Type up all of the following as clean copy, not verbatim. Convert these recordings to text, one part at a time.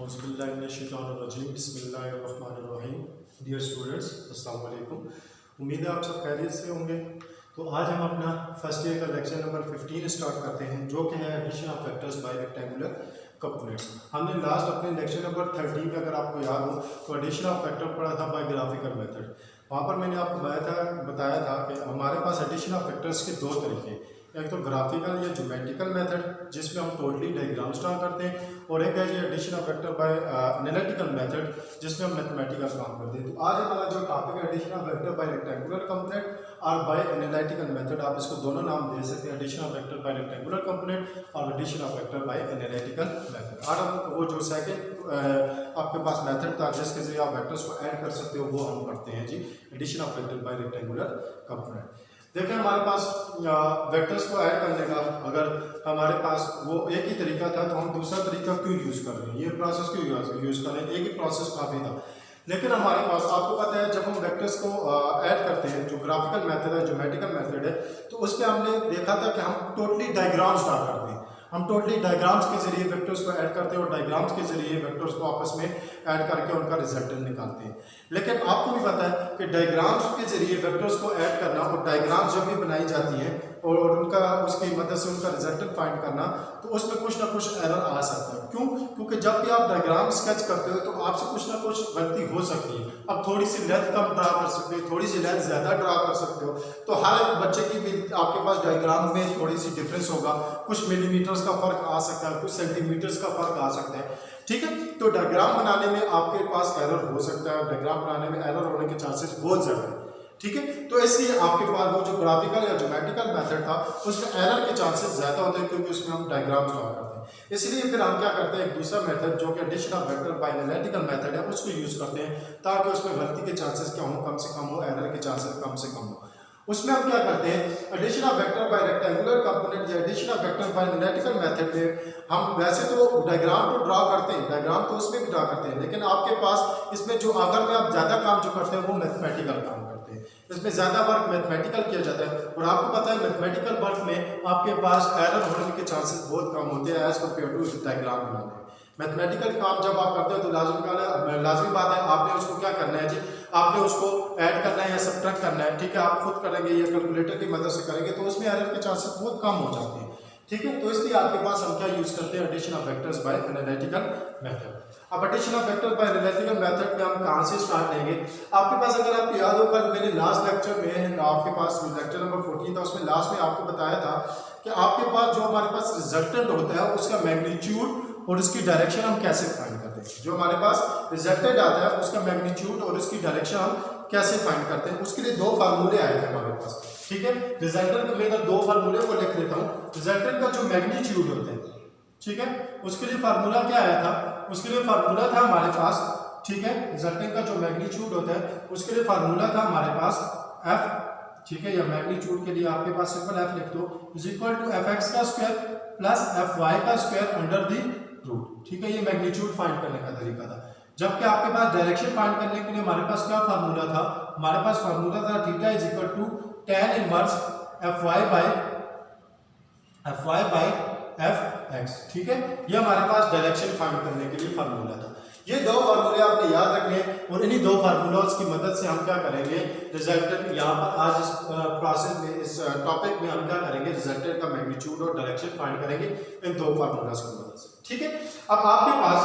बिस्मिल्लाहिर्रहमानिर्रहीम। Dear students, अस्सलाम वालेकुम। उम्मीद है आप सब खैरियत से होंगे। तो आज हम अपना फर्स्ट ईयर का लेक्चर नंबर 15 स्टार्ट करते हैं, जो कि है addition of vectors by rectangular components. हमने लास्ट अपने लेक्चर नंबर 13 में, अगर आपको याद हो, तो एडिशन ऑफ वेक्टर पढ़ा था बाय ग्राफिकल मेथड। वहाँ पर मैंने आपको बताया था कि हमारे पास एडिशन ऑफ वेक्टर्स के दो तरीके, एक तो ग्राफिकल या ज्योमेट्रिकल मेथड जिसमें हम टोटली डायग्राम्स ड्रा करते हैं, और एक है ये addition of vector by analytical method जिसमें हम मैथमेटिकल काम करते हैं। तो आज हमारा जो टॉपिक है addition of vector by rectangular component और बाय एनालिटिकल मेथड, आप इसको दोनों नाम दे सकते हैं, addition of vector by rectangular component और addition of vector by analytical method. और हम वो जो सेकंड आपके पास मेथड था जिसके जरिए आप वेक्टर्स को ऐड कर सकते हो, वो हम करते हैं जी addition of vector by rectangular component. देखिए, हमारे पास वेक्टर्स को ऐड करने का अगर हमारे पास वो एक ही तरीका था, तो हम दूसरा तरीका क्यों यूज़ कर रहे हैं, ये प्रोसेस क्यों यूज़ कर रहे हैं, एक ही प्रोसेस काफ़ी था। लेकिन हमारे पास आपको पता है, जब हम वेक्टर्स को ऐड करते हैं, जो ग्राफिकल मेथड है, ज्योमेट्रिकल मेथड है, तो उसमें हमने देखा था कि हम टोटली डायग्राम्स ड्रा करते हैं। हम टोटली डायग्राम्स के जरिए वेक्टर्स को ऐड करते हैं और डायग्राम्स के जरिए वेक्टर्स को आपस में ऐड करके उनका रिजल्टेंट निकालते हैं। लेकिन आपको भी पता है कि डायग्राम्स के जरिए वेक्टर्स को ऐड करना और डायग्राम्स जब भी बनाई जाती हैं और उनका उसकी मदद से उनका रिजल्टेंट फाइंड करना, तो उसमें कुछ ना कुछ एरर आ सकता है। क्यों? क्योंकि जब भी आप डायग्राम स्केच करते हो तो आपसे कुछ ना कुछ गलती हो सकती है। अब थोड़ी सी लेंथ कम ड्रा कर सकते हो, थोड़ी सी लेंथ ज़्यादा ड्रा कर सकते हो, तो हर एक बच्चे की भी आपके पास डायग्राम में थोड़ी सी डिफरेंस होगा, कुछ मिलीमीटर्स का फर्क आ सकता है, कुछ सेंटीमीटर्स का फर्क आ सकता है। ठीक है, तो डायग्राम बनाने में आपके पास एरर हो सकता है, डायग्राम बनाने में एरर होने के चांसेस बहुत ज़्यादा है। ठीक है, तो इसलिए आपके पास वो जो ग्राफिकल या ज्योमेट्रिकल मेथड था उसमें एरर के चांसेस ज़्यादा होते हैं, क्योंकि उसमें हम डायग्राम ड्रा करते हैं। इसलिए फिर हम क्या करते हैं, एक दूसरा मेथड जो कि addition of vector by analytical method है, उसको यूज़ करते हैं, ताकि उसमें गलती के चांसेस क्या हो, कम से कम हो, एरर के चांसेस कम से कम हो। उसमें हम क्या करते हैं, addition of vector by rectangular component या addition of vector by analytical method में हम वैसे तो डायग्राम तो ड्रा करते हैं, डायग्राम तो उसमें भी ड्रा करते हैं, लेकिन आपके पास इसमें जो आखिर में आप ज़्यादा काम जो करते हैं वो मैथमेटिकल काम करते हैं। इसमें ज़्यादा वर्क मैथमेटिकल किया जाता है, और आपको पता है मैथमेटिकल वर्क में आपके पास एरर होने के चांसेस बहुत कम होते हैं एज कम्पेयर टू डायग्राम बनाने। मैथमेटिकल काम जब आप करते हो तो लाजमी बात है, आपने उसको क्या करना है जी, आपने उसको ऐड करना है या सब्ट्रैक्ट करना है। ठीक है, आप खुद करेंगे या कैलकुलेटर की मदद से करेंगे, तो उसमें एरर के चांसेस बहुत कम हो जाते हैं। ठीक है, तो इसलिए आपके पास हम क्या यूज़ करते हैं, addition of vectors by analytical method. अब addition of vector by analytical method में हम कहाँ से स्टार्ट लेंगे, आपके पास अगर आपको याद हो, कल मैंने लास्ट लेक्चर में आपके पास लेक्चर नंबर 14 था, उसमें लास्ट में आपको बताया था कि आपके पास जो हमारे पास रिजल्टेंट होता है उसका मैग्नीट्यूड और उसकी डायरेक्शन हम कैसे फाइंड करते हैं। जो हमारे पास रिजल्टेंट आता है उसका मैग्नीट्यूड और उसकी डायरेक्शन हम कैसे फाइंड करते हैं, उसके लिए दो फार्मूले आए थे हमारे पास। ठीक है, रिजल्टेंट में मैं दो फार्मूले को लिख लेता हूँ। रिजल्टेंट का जो मैग्नीट्यूड होता है, ठीक है, उसके लिए फार्मूला क्या आया था, उसके लिए फार्मूला था हमारे पास, ठीक है, रिजल्टेंट का जो मैग्नीट्यूड होता है उसके लिए फार्मूला था हमारे पास एफ। ठीक है, या मैग्नीट्यूड के लिए आपके पास सिंपल एफ लिख दो, is equal to F x का स्क्वायर प्लस एफ वाई का स्क्वायर अंडर दी रूट। ठीक है, ये मैग्नीट्यूड फाइंड करने का तरीका था। जबकि आपके पास डायरेक्शन फाइंड करने के लिए हमारे पास क्या फार्मूला था, हमारे पास फार्मूला था theta is equal to tan inverse F y by F x. ठीक है, ये हमारे पास डायरेक्शन फाइंड करने के लिए फार्मूला था। ये दो फार्मूले आपने याद रखने हैं, और इन्हीं दो फार्मूलाज की मदद से हम क्या करेंगे, रिजल्टेंट यहाँ पर आज इस प्रोसेस में, इस टॉपिक में हम क्या करेंगे, रिजल्टेंट का मैग्नीट्यूड और डायरेक्शन फाइंड करेंगे इन दो फार्मूलाज की मदद से। ठीक है, अब आपके पास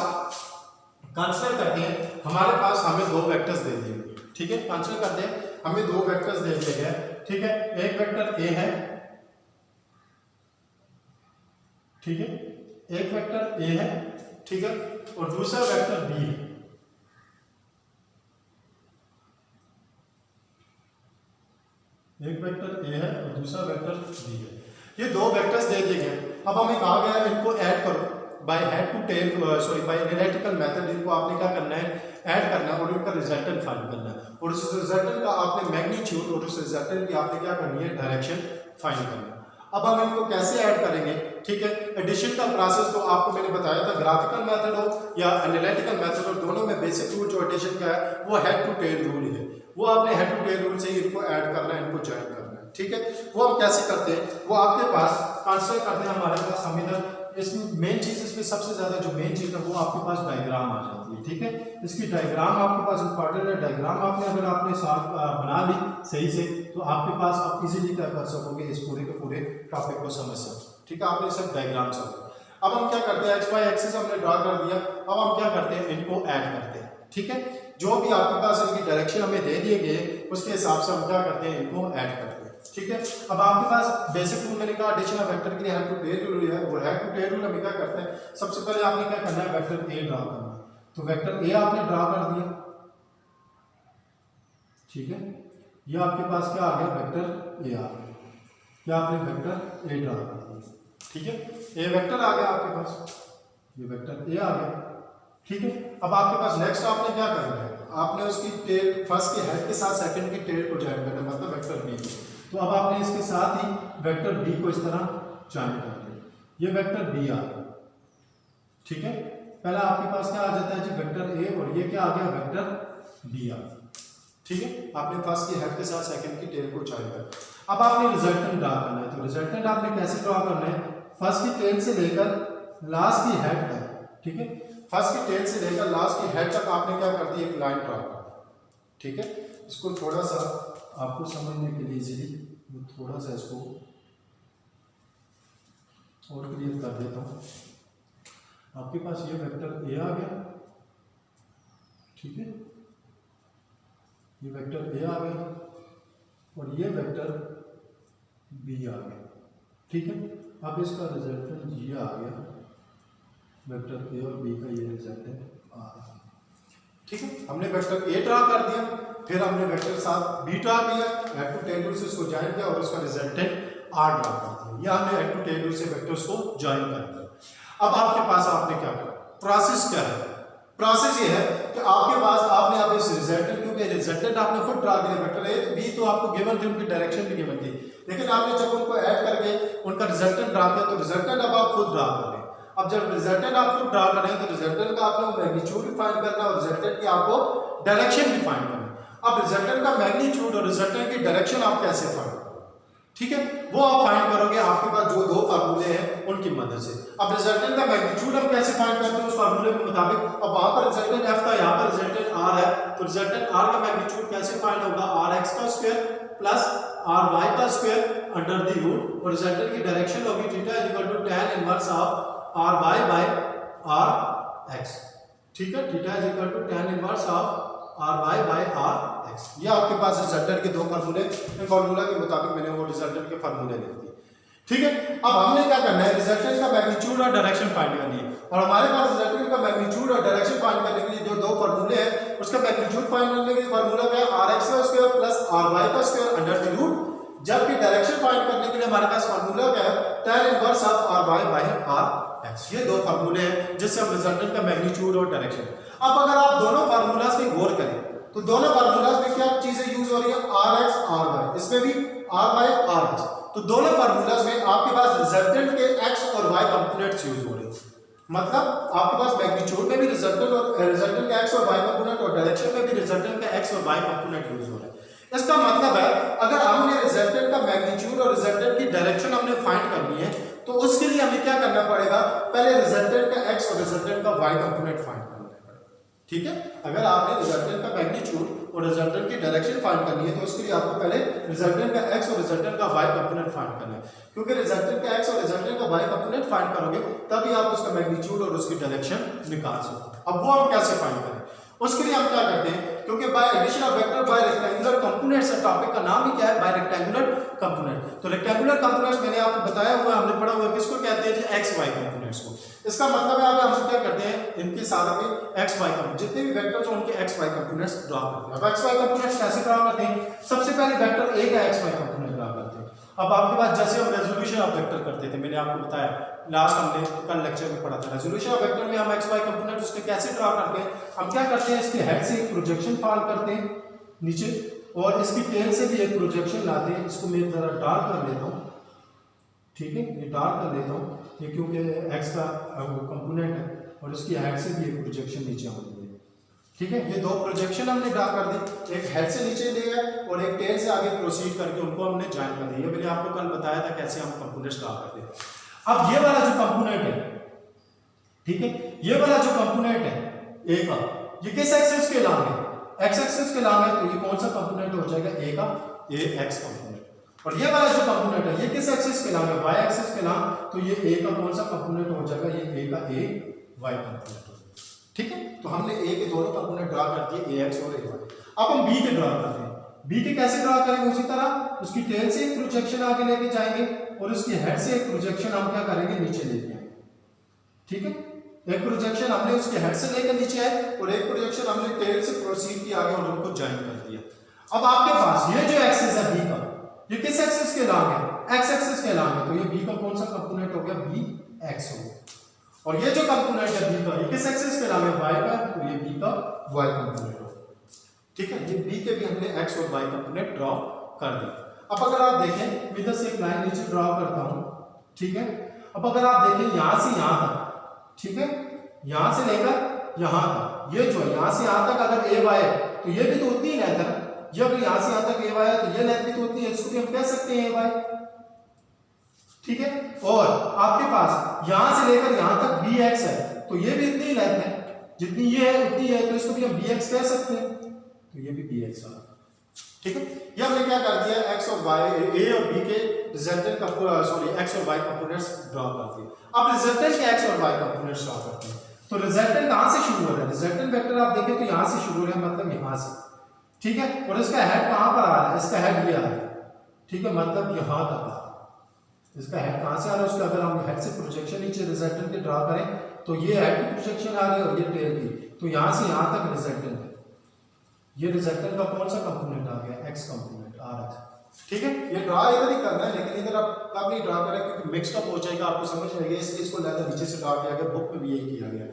कंसीडर करते हैं, हमारे पास हमें दो वेक्टर्स दे दिए। ठीक है, कंसीडर करते हैं हमें दो वेक्टर्स दे दिए गए। ठीक है, एक वेक्टर ए है, ठीक है, एक वेक्टर ए है, ठीक है, और दूसरा वेक्टर बी है। एक वेक्टर ए है और दूसरा वेक्टर बी है। ये दो वेक्टर्स दे दिए गए। अब हमें कहा गया इनको ऐड करो by head to tail, by analytical method. इनको आपने क्या करना है, ऐड करना है और उनका रिजल्टेंट फाइंड करना है, और उस रिजल्टेंट का आपने मैग्नीट्यूड और उस रिजल्टेंट की आपने क्या करनी है, डायरेक्शन फाइंड करना है। अब हम इनको कैसे ऐड करेंगे, ठीक है, एडिशन का प्रोसेस तो आपको मैंने बताया था, ग्राफिकल मेथड हो या एनालिटिकल मेथड हो, दोनों में बेसिक रूल जो एडिशन का है वो हेड टू टेल रूल है। वो आपने हेड टू टेल रूल से ही इनको ऐड करना है, इनको ज्वाइन करना है। ठीक है, वो हम कैसे करते हैं, वो आपके पास कंसीडर करते हैं, हमारे पास हम इधर इस मेन चीज इसमें सबसे ज्यादा जो मेन चीज है वो आपके पास डायग्राम आ जाती है, ठीक है। इसकी डायग्राम आपके पास इंपॉर्टेंट है। डायग्राम आपने अगर आपने साथ बना ली सही से तो आपके पास आप इजीली क्या कर सकोगे, इस पूरे के पूरे टॉपिक को समझ सकोगे, ठीक है। आपने सब डायग्राम समझ। अब हम क्या करते हैं, एक्स वाई एक्सिस हमने ड्रा कर दिया, अब हम क्या करते हैं, इनको ऐड करते हैं, ठीक है। जो भी आपके पास इनकी डायरेक्शन हमें दे दिए गए उसके हिसाब से हम क्या करते हैं, इनको ऐड करते हैं, ठीक है। अब आपके पास बेसिक रूल मैंने कहा एडिशन ऑफ वेक्टर के लिए हेड टू टेल रूल है, वो हेड टू टेल रूल हमें क्या करते हैं, सबसे पहले आपने क्या करना है, वेक्टर ए ड्रा करना है। तो वेक्टर ए आपने ड्रा कर दिया, ठीक है। ये आपके पास क्या आ गया, वेक्टर ए आ गया, क्या आपने वेक्टर ए ड्रा कर दिया, ठीक है। ए वेक्टर आ गया आपके पास, ये वेक्टर ए आ गया, ठीक है। अब आपके पास नेक्स्ट आपने क्या करना है, आपने उसकी टेल फर्स्ट के हेड के साथ सेकंड की टेल को ज्वाइन करना है, मतलब वेक्टर बी। तो अब आपने इसके साथ ही वेक्टर बी को इस तरह ज्वाइन कर दिया, ये वेक्टर बी आ गया, ठीक है। पहला आपके पास क्या आ जाता है जी, वेक्टर ए, और ये क्या आ गया, वेक्टर बी आ गया, ठीक है। आपने फर्स्ट की हेड के साथ सेकंड की टेल को ज्वाइन कर। अब आपने रिजल्टेंट ड्रा करना है। तो रिजल्टेंट आपने कैसे ड्रा करना है, फर्स्ट की टेल से लेकर लास्ट की हेड तक, ठीक है। फर्स्ट की टेल से लेकर लास्ट की हेड तक आपने क्या कर दी, एक लाइन ड्रा कर, ठीक है। इसको थोड़ा सा आपको समझने के लिए इजीली मैं थोड़ा सा इसको और क्लियर कर देता हूँ। आपके पास ये वेक्टर ए आ गया, ठीक है, ये वेक्टर ए आ गया और ये वेक्टर बी आ गया, ठीक है। अब इसका रिजल्टेंट ये आ गया, वेक्टर ए और बी का ये रिजल्टेंट आ गया, ठीक है। हमने वेक्टर ए ड्रा कर दिया, फिर हमने वेक्टर साथ बी ड्रा किया, हेड टू टेल रूल से उसको ज्वाइन किया और उसका रिजल्टेंट आर ड्रा कर दिया। या हमने हेड टू टेल रूल से वेक्टर्स को ज्वाइन कर दिया। अब आपके पास आपने क्या करा, प्रोसेस क्या है, प्रोसेस ये है कि आपके पास आपने अब इस रिजल्टेंट, क्योंकि रिजल्टेंट आपने खुद ड्रा किया, वेक्टर ए बी तो आपको गिवन थी, उनकी डायरेक्शन भी गिवन थी, लेकिन आपने जब उनको ऐड करके उनका रिजल्टेंट ड्रा किया तो रिजल्टेंट अब आप खुद ड्रा कर रहे हैं। अब जब रिजल्टेंट आप खुद ड्रा कर रहे हैं तो रिजल्टेंट का आपको मैग्नीट्यूड भी फाइंड करना है और रिजल्टेंट की आपको डायरेक्शन भी फाइंड करना है। अब रिजल्टेंट का मैग्नीट्यूड और रिजल्टेंट की डायरेक्शन आप कैसे फाइंड करोगे, ठीक है, वो आप फाइंड करोगे आपके पास जो दो फार्मूले हैं उनकी मदद से। अब रिजल्टेंट का मैग्नीट्यूड हम कैसे फाइंड करते हैं, उस फार्मूले के मुताबिक। अब वहां पर रिजल्टेंट एफ था, यहाँ पर रिजल्टेंट आर है, तो रिजल्टेंट आर का मैग्नीट्यूड कैसे फाइंड होगा, आर एक्स का स्क्वायर प्लस आर वाई का स्क्वायर अंडर द रूट, और रिजल्टेंट की डायरेक्शन होगी theta is equal to tan inverse of R y by R x, ठीक है। Theta is equal to tan inverse of R y by R x. ये आपके पास resultant के दो फार्मूले, इन फार्मूला के मुताबिक मैंने वो रिजल्टेंट के फार्मूले लिख दिए, ठीक है। अब हमने क्या करना है, रिजल्टेंट का मैग्नीट्यूड और डायरेक्शन फाइंड करनी है, और हमारे पास रिजल्टेंट का मैग्नीट्यूड और डायरेक्शन फाइंड करने के लिए जो दो फार्मूले हैं, उसका मैग्नीट्यूड फाइंड करने के लिए फार्मूला क्या है, आर एक्स का स्क्वायर प्लस आर वाई का स्क्वायर अंडर द रूट, जबकि डायरेक्शन फाइंड करने के लिए हमारे पास फार्मूला क्या है, tan inverse of R y by R x. ये दो फार्मूले हैं जिससे हम रिजल्टेंट का मैग्नीट्यूड और डायरेक्शन। अब अगर आप दोनों फार्मूलाज पे गौर करें तो दोनों फार्मूलाज में क्या चीजें यूज हो रही है, आर एक्स आर वाई, इसमें भी आर वाई आर एक्स। तो दोनों फार्मूलाज में आपके पास रिजल्टेंट के एक्स और वाई कंपोनेंट्स यूज हो रहे हैं, मतलब आपके पास मैग्नीट्यूड में भी रिजल्टेंट और रिजल्टेंट का एक्स और वाई कंपोनेंट और डायरेक्शन में भी रिजल्टेंट का एक्स और वाई कंपोनेंट यूज हो रहा है। इसका मतलब है अगर हमने रिजल्टेंट का मैग्नीट्यूड और रिजल्टेंट की डायरेक्शन हमने फाइंड करनी है तो उसके लिए हमें क्या करना पड़ेगा, पहले रिजल्टेंट का एक्स और रिजल्टेंट का वाई कंपोनेंट फाइंड करना पड़ेगा, ठीक है। अगर आपने रिजल्टेंट का मैग्नीट्यूड और रिजल्टेंट की डायरेक्शन फाइंड करनी है तो उसके लिए आपको पहले रिजल्टेंट का एक्स और रिजल्टेंट का वाई कंपोनेंट फाइंड करना है, क्योंकि रिजल्टेंट का एक्स और रिजल्टेंट का वाई कंपोनेंट फाइंड करोगे तभी आप उसका मैग्नीट्यूड और उसकी डायरेक्शन निकाल सकते हैं। अब वो हम कैसे फाइंड करें, उसके लिए हम क्या करते हैं, क्योंकि by addition of vector by rectangular components, topic का नाम ही क्या है, बाय रेक्टेंगुलर कंपोनेंट। तो रेक्टेंगुलर कंपोनेंट्स मैंने आपको बताया हुआ, हमने पढ़ा हुआ, किसको कहते हैं, एक्स वाई कंपोनेंट्स को। इसका मतलब है हम क्या करते हैं, इनके साथ में एक्स वाई कंपोनेंट, जितने भी वेक्टर्स हैं उनके एक्स वाई कंपोनेंट्स ड्रा करते हैं। अब एक्स वाई कंपोनेंट्स कैसे ड्रा करते हैं, सबसे पहले वेक्टर ए का एक्स वाई कंपोनेंट ड्रा करते हैं। अब आपके पास जैसे हम रेजोल्यूशन ऑफ वेक्टर करते थे, मैंने आपको बताया लास्ट हमने कल लेक्चर में पढ़ा था, रेजोल्यूशन ऑफ वेक्टर में हम एक्स वाई कंपोनेंट उसके कैसे ड्रा करते हैं। हम क्या करते हैं, इसके हेड से एक प्रोजेक्शन फॉल करते हैं नीचे, और इसकी टेल से भी एक प्रोजेक्शन लाते हैं। इसको मैं जरा डार्क कर लेता हूँ, ठीक है, ये डार्क कर लेता हूँ, ये क्योंकि एक्स का कंपोनेंट है और इसकी हेड से भी एक प्रोजेक्शन नीचे होनी है, ठीक है। ये दो प्रोजेक्शन हमने ड्रा कर दी, एक हेड से नीचे लिया और एक टेल से आगे प्रोसीड करके उनको हमने ज्वाइन कर दिया। मैंने आपको कल बताया था कैसे हम कंपोनेंट्स ड्रा करते हैं। अब ये वाला जो कंपोनेंट है ठीक है, ये वाला जो कंपोनेंट है ए का, ये किस एक्सिस के लॉन्ग है? एक्स एक्सिस के लॉन्ग है, तो ये कौन सा कंपोनेंट हो जाएगा? ए का ए एक्स कंपोनेंट। और ये वाला जो कंपोनेंट है ये किस एक्सिस के लॉन्ग है? वाई एक्सिस के लॉन्ग, तो ये ए का कौन सा कंपोनेंट हो जाएगा? ये ए का ए वाई कंपोनेंट हो जाएगा। ठीक है, तो हमने ए के दोनों कंपोनेंट ड्रा कर दिए, ए एक्स और ए वाई। अब हम बी के ड्रा करते हैं। बी के कैसे ड्रा करेंगे? उसी तरह उसकी टेल से एक प्रोजेक्शन आगे लेके जाएंगे और उसकी हेड से एक प्रोजेक्शन हम क्या करेंगे? नीचे लेके आएंगे। ठीक है, एक प्रोजेक्शन हमने उसके हेड से लेकर नीचे आए और एक प्रोजेक्शन हमने टेल से प्रोसीड किया आगे और उनको ज्वाइन कर दिया। अब आपके पास ये जो एक्सिस है बी का, ये किस एक्सिस के लॉन्ग है? एक्स एक्सिस के लॉन्ग है, तो ये बी का कौन सा कंपोनेंट हो गया? बी एक्स हो गया। और ये जो कंपोनेंट है बी का, ये किस एक्सिस के लॉन्ग है? वाई का, तो ये बी का वाई कंपोनेंट हो गया। ठीक है, ये बी के भी हमने एक्स और वाई कंपोनेंट ड्रॉ कर दिया। अब अगर आप देखें, मैं इधर से एक लाइन नीचे ड्रॉ करता हूं। ठीक है, अब अगर आप देखें यहां से यहां तक, ठीक है, यहां से लेकर यहां तक, ये जो यहां से यहां तक अगर ए वाई है तो ये भी तो उतनी ही लेंथ है। ये अगर यहां से यहां तक ए वाई है तो ये लेंथ भी तो उतनी है, इसको भी हम कह सकते हैं ए वाई। ठीक है, और आपके पास यहां से लेकर यहां तक बी एक्स है, तो ये भी इतनी ही लेंथ है, जितनी ये है उतनी है, तो इसको भी हम बी एक्स कह सकते हैं, तो ये भी बी एक्स है। ठीक है, ये हमने क्या कर दिया? एक्स और वाई, ए और बी के रिजल्टेंट का एक्स और वाई कंपोनेंट्स ड्रॉ कर दिए। अब रिजल्टेंट के एक्स और वाई कंपोनेंट्स ड्रॉ करते हैं। तो रिजल्टेंट कहां से शुरू हो रहा है? रिजल्टेंट वेक्टर आप देखें तो यहां से शुरू हो रहा है, मतलब यहां से। ठीक है, और इसका हेड कहां पर आ रहा है? इसका हेड ये आ रहा है। ठीक है, मतलब यहां तक आ रहा है। इसका हेड कहां से आ रहा है? उसका अगर हम हेड से प्रोजेक्शन नीचे रिजल्टेंट के ड्रॉ करें तो ये हेड की प्रोजेक्शन आ रही है और ये टेल की, तो यहां से यहां तक रिजल्टेंट है। ये रिजल्टेंट का कौन सा कंपोनेंट आ गया? एक्स कंपोनेंट आ रहा है। ठीक है, ये ड्रा इधर ही करना है, लेकिन इधर आप कब नहीं ड्रा करें क्योंकि मिक्सड अप हो जाएगा, आपको समझ आएगा, इसलिए इसको ज्यादा नीचे से ड्रा किया गया, बुक में भी यही किया गया।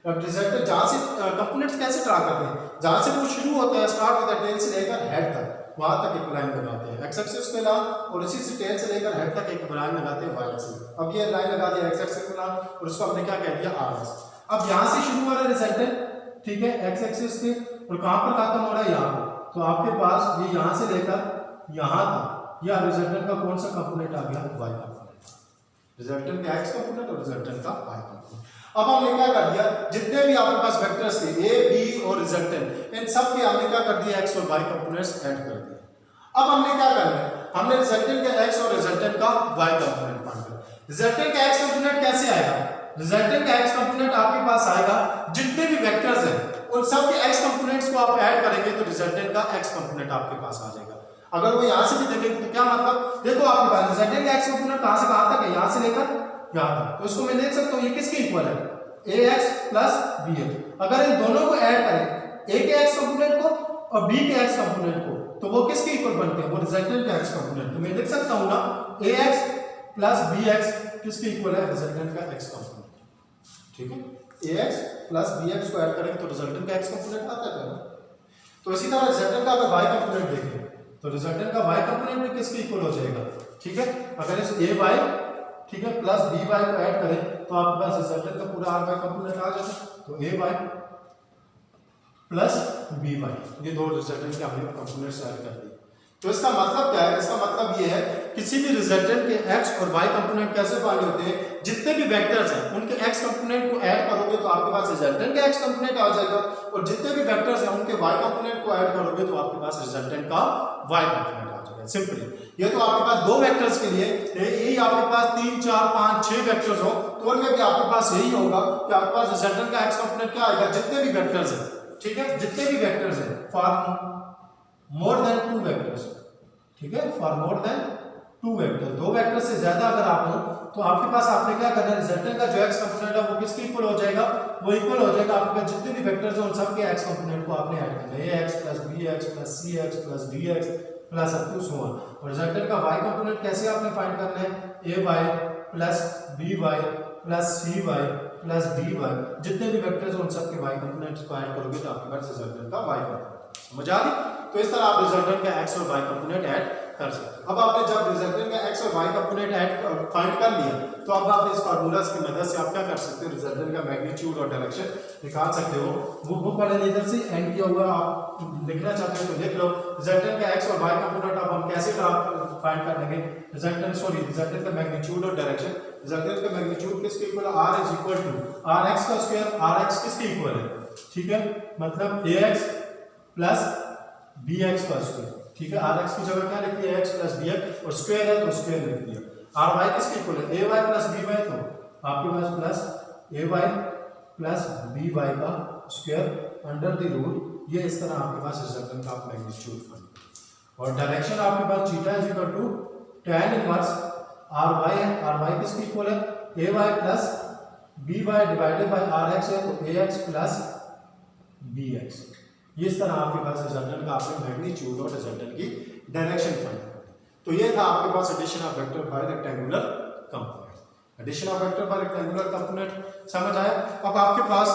अब रिजल्टेंट जहां से कंपोनेंट्स कैसे ड्रा करते हैं? जहां से वो शुरू होता है, स्टार्ट होता है टेल से लेकर हेड तक, वहां तक एक लाइन लगाते हैं एक्स एक्सिस के नाम, और इसी से टेल से लेकर हेड तक एक लाइन लगाते हैं वाई एक्सिस। अब ये लाइन लगा दिया एक्स एक्सिस के नाम और उसको हमने क्या कह दिया? R x. अब यहां से शुरू हो रहा है रिजल्टेंट, ठीक है, एक्स एक्सिस से, और कहां पर खत्म हो रहा है? यहां पर। तो आपके पास ये यहां से लेकर यहां तक या रिजल्टेंट का कौन सा कंपोनेंट आ गया? Y component. रिजल्टेंट का एक्स कंपोनेंट और रिजल्टेंट का वाई कंपोनेंट। अब हमने क्या कर दिया? जितने भी आपके पास वेक्टर्स थे ए बी और रिजल्टेंट, इन सब के हमने क्या कर दिया? एक्स और वाई कंपोनेंट्स ऐड कर दिए। अब हमने क्या करना है? हमने रिजल्टेंट का एक्स और रिजल्टेंट का वाई कंपोनेंट फाइंड करना। रिजल्टेंट का एक्स कंपोनेंट कैसे आएगा? रिजल्टेंट का एक्स कंपोनेंट आपके पास आएगा, जितने भी वेक्टर्स हैं उन सब के एक्स कंपोनेंट्स को आप ऐड करेंगे तो रिजल्टेंट का एक्स कंपोनेंट आपके पास आ जाएगा। अगर वो यहां से भी देखेंगे तो क्या मतलब? देखो आपके पास रिजल्टेंट का एक्स कंपोनेंट कहां से कहां तक है? यहां से लेकर यहां तक, तो इसको मैं देख सकता हूं ये किसके इक्वल है? ax plus bx। अगर इन दोनों को ऐड करें, a के x कंपोनेंट को और b के x कंपोनेंट को, तो वो किसके इक्वल बनते हैं? वो रिजल्टेंट के x कंपोनेंट। तो मैं लिख सकता हूं ना ax प्लस bx किसके इक्वल है? रिजल्टेंट का x कंपोनेंट। ठीक है, ax प्लस bx को ऐड करेंगे तो रिजल्टेंट का x कंपोनेंट आता है ना। तो इसी तरह रिजल्टेंट का अगर y कंपोनेंट देखें तो रिजल्टेंट का y कंपोनेंट भी किसके इक्वल हो जाएगा? ठीक है, अगर इस ay, ठीक है, प्लस by को ऐड करें तो आपके पास रिजल्टेंट का पूरा ry कंपोनेंट आ जाता है। तो ay प्लस by, ये दो रिजल्टेंट के हमने कंपोनेंट्स ऐड कर दिए। तो इसका मतलब क्या है? इसका मतलब ये है किसी भी रिजल्टेंट के x और y कंपोनेंट कैसे फाइंड होते हैं? जितने भी वेक्टर्स हैं उनके x कंपोनेंट को ऐड करोगे तो आपके पास रिजल्टेंट का x कंपोनेंट आ जाएगा, और जितने भी वेक्टर्स हैं उनके y कंपोनेंट को ऐड करोगे तो आपके पास रिजल्टेंट का y कंपोनेंट आ जाएगा। सिंपली ये तो आपके पास दो वेक्टर्स के लिए, यही आपके पास 3 4 5 6 वेक्टर्स हो तो उनमें भी आपके पास यही होगा कि आपके पास रिजल्टेंट का x कंपोनेंट क्या आएगा? जितने भी वेक्टर्स हैं, ठीक है, जितने भी वेक्टर्स हैं फॉर मोर देन 2 वेक्टर्स, ठीक है, फॉर मोर देन 2 वेक्टर, दो वेक्टर से ज्यादा अगर आप हो तो आपके पास आपने क्या करना है? रिजल्टेंट का जो x कंपोनेंट है वो किसके इक्वल हो जाएगा? वो इक्वल हो जाएगा आपके पास जितने भी वेक्टर्स हैं उन सब के x कंपोनेंट को आपने ऐड करना है, ax plus bx plus cx plus dx plus up to so on. और रिजल्टेंट का y कंपोनेंट कैसे आपने फाइंड करना है? ay plus by plus cy plus dy, जितने भी वेक्टर्स हैं उन सब के y कंपोनेंट्स को ऐड करोगे तो आपके पास रिजल्टेंट का y कंपोनेंट। समझ आ गई? तो इस तरह आप रिजल्टेंट का x और y कंपोनेंट ऐड कर सकते हैं। अब आपने जब रिजल्टेंट का x और y कंपोनेंट ऐड फाइंड कर लिया तो अब आप इस फार्मूलास की मदद से आप क्या कर सकते हो? रिजल्टेंट का मैग्नीट्यूड और डायरेक्शन निकाल सकते हो। वो बुक वाले ने इधर से एंड किया हुआ, आप लिखना चाहते हो तो लिख लो। रिजल्टेंट का x और y कंपोनेंट अब हम कैसे फाइंड कर लेंगे? रिजल्टेंट का मैग्नीट्यूड और डायरेक्शन रिजल्टेंट का मैग्नीट्यूड किसके इक्वल है, r is equal to R x का स्क्वायर, आर एक्स किसके इक्वल है, ठीक है, मतलब a x plus B x का स्क्वायर, ठीक है, आर एक्स की जगह क्या लिख दिया, एक्स प्लस बी एक्स, और स्क्वायर है तो स्क्वायर लिख दिया। आर वाई किसके इक्वल है, A Y plus B Y, तो आपके पास plus A Y plus B Y का स्क्वायर अंडर द रूट, ये इस तरह आपके पास रिजल्टेंट का मैग्नीट्यूड फाइंड। और डायरेक्शन आपके पास theta is equal to tan inverse R Y है, आर वाई किसके इक्वल है, A Y plus B Y divided by R X है, तो A x plus B X. इस तरह आपके पास रिजल्टेंट का आपने मैग्नीट्यूड और रिजल्टेंट की डायरेक्शन फाइंड करनी। तो ये था आपके पास addition of vector by rectangular component. Addition of vector by rectangular component समझ आया। अब आपके पास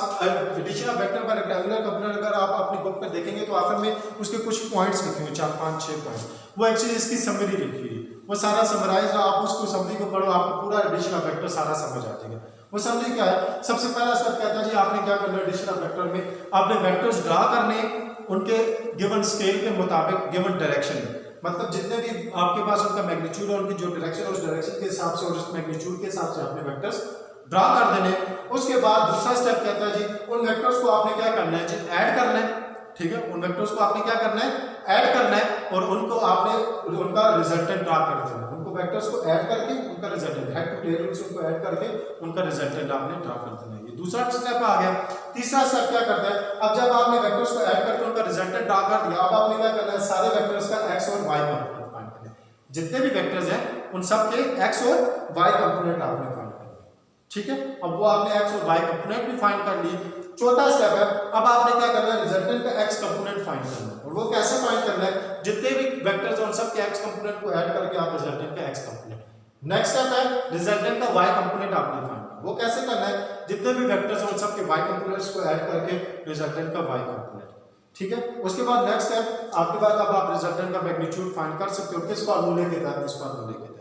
addition of vector by rectangular component अगर आप अपनी बुक में देखेंगे तो आखिर में उसके कुछ पॉइंट्स लिखे हुए 4 5 6 पॉइंट, वो एक्चुअली इसकी समरी लिखी हुई है, वो सारा समराइज, आप उसको समरी को पढ़ो आपको पूरा एडिशन ऑफ वेक्टर सारा समझ आ जाएगा। वो समरी क्या है, सबसे पहला स्टेप कहता है जी आपने क्या करना है एडिशन ऑफ वेक्टर में, आपने वेक्टर्स ड्रा करने उनके गिवन स्केल के मुताबिक गिवन डायरेक्शन में, मतलब जितने भी आपके पास उनका मैग्नीट्यूड और उनकी जो डायरेक्शन है उस डायरेक्शन के हिसाब से और उस मैग्नीट्यूड के हिसाब से आपने वेक्टर्स ड्रा कर देने। उसके बाद दूसरा स्टेप कहता है जी उन वेक्टर्स को आपने क्या करना है जी, ऐड करना है, ठीक है, उन वेक्टर्स को आपने क्या करना है, ऐड करना है, और उनको आपने उनका रिजल्टेंट ड्रा कर देना है। उनको वेक्टर्स को ऐड करके उनका resultant head to tail rules उनको ऐड करके उनका रिजल्टेंट आपने ड्रा कर देना है। ये दूसरा स्टेप आ गया। तीसरा स्टेप क्या करता है, अब जब आपने वेक्टर्स को ऐड करके उनका रिजल्टेंट ड्रा कर दिया, अब आपने क्या करना है, सारे वेक्टर्स का एक्स और वाई कंपोनेंट फाइंड करना है। जितने भी वेक्टर्स हैं उन सब के एक्स और वाई कंपोनेंट आपने फाइंड करना है, ठीक है। अब वो आपने एक्स और वाई कंपोनेंट भी फाइंड कर लिए। चौथा स्टेप है, अब आपने क्या करना है, रिजल्टेंट का एक्स कंपोनेंट फाइंड करना है, और वो कैसे फाइंड करना है, जितने भी वेक्टर्स हैं उन सब के एक्स कंपोनेंट को ऐड करके आप रिजल्टेंट का एक्स कंपोनेंट। नेक्स्ट स्टेप है रिजल्टेंट का वाई कंपोनेंट आपने फाइंड करना है, वो कैसे करना है, जितने भी वेक्टर्स हैं उन सब के वाई कंपोनेंट्स को ऐड करके रिजल्टेंट का वाई कंपोनेंट, ठीक है। उसके बाद नेक्स्ट स्टेप आपके पास, अब आप रिजल्टेंट का मैग्नीट्यूड फाइंड कर सकते हो किस फार्मूले के तहत, इस फार्मूले के तहत,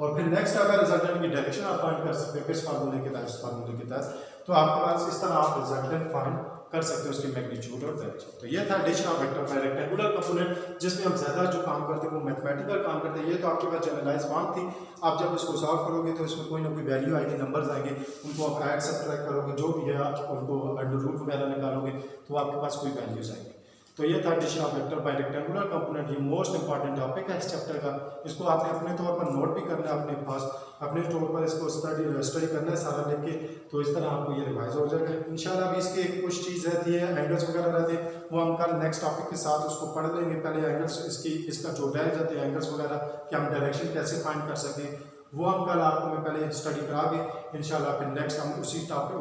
और फिर नेक्स्ट अगर रिजल्टेंट की डायरेक्शन आप फाइंड कर सकते हो किस फार्मूले के तहत, इस फार्मूले के तहत। तो आपके पास इस तरह आप रिजल्टेंट फाइंड कर सकते हो उसकी मैग्नीट्यूड और डायरेक्शन। तो ये था addition of vector by rectangular component, जिसमें हम ज्यादा जो काम करते हैं वो मैथमेटिकल काम करते हैं। ये तो आपके पास जनरलाइज फॉर्म थी, आप जब इसको सॉल्व करोगे तो इसमें कोई ना कोई वैल्यू आएगी, नंबर्स आएंगे, उनको आप ऐड सब्ट्रैक्ट करोगे, जो भी है आप उनको अंडर रूट वगैरह निकालोगे तो आपके पास कोई वैल्यूज आएंगे। तो ये था addition of vector by rectangular component. ये मोस्ट इंपॉर्टेंट टॉपिक है इस चैप्टर का, इसको आपने अपने तौर पर नोट भी करना है, अपने पास अपने तौर पर इसको स्टडी करना है सारा लिख के, तो इस तरह आपको ये रिवाइज हो जाएगा इंशाल्लाह। अभी इसके कुछ चीज़ रहती है, एंगल्स वगैरह रहते हैं, वो हम कल नेक्स्ट टॉपिक के साथ उसको पढ़ लेंगे। पहले एंगल्स इसका जो रह जाते हैं एंगल्स वगैरह कि हम डायरेक्शन कैसे फाइंड कर सकें, वो हम कल आपको मैं पहले स्टडी करा के इंशाल्लाह फिर नेक्स्ट हम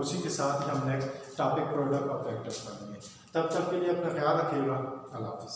उसी के साथ ही हम next topic product of vectors पढ़ेंगे। तब तक के लिए अपना ख्याल रखिएगा। अल्लाह हाफ़िज़।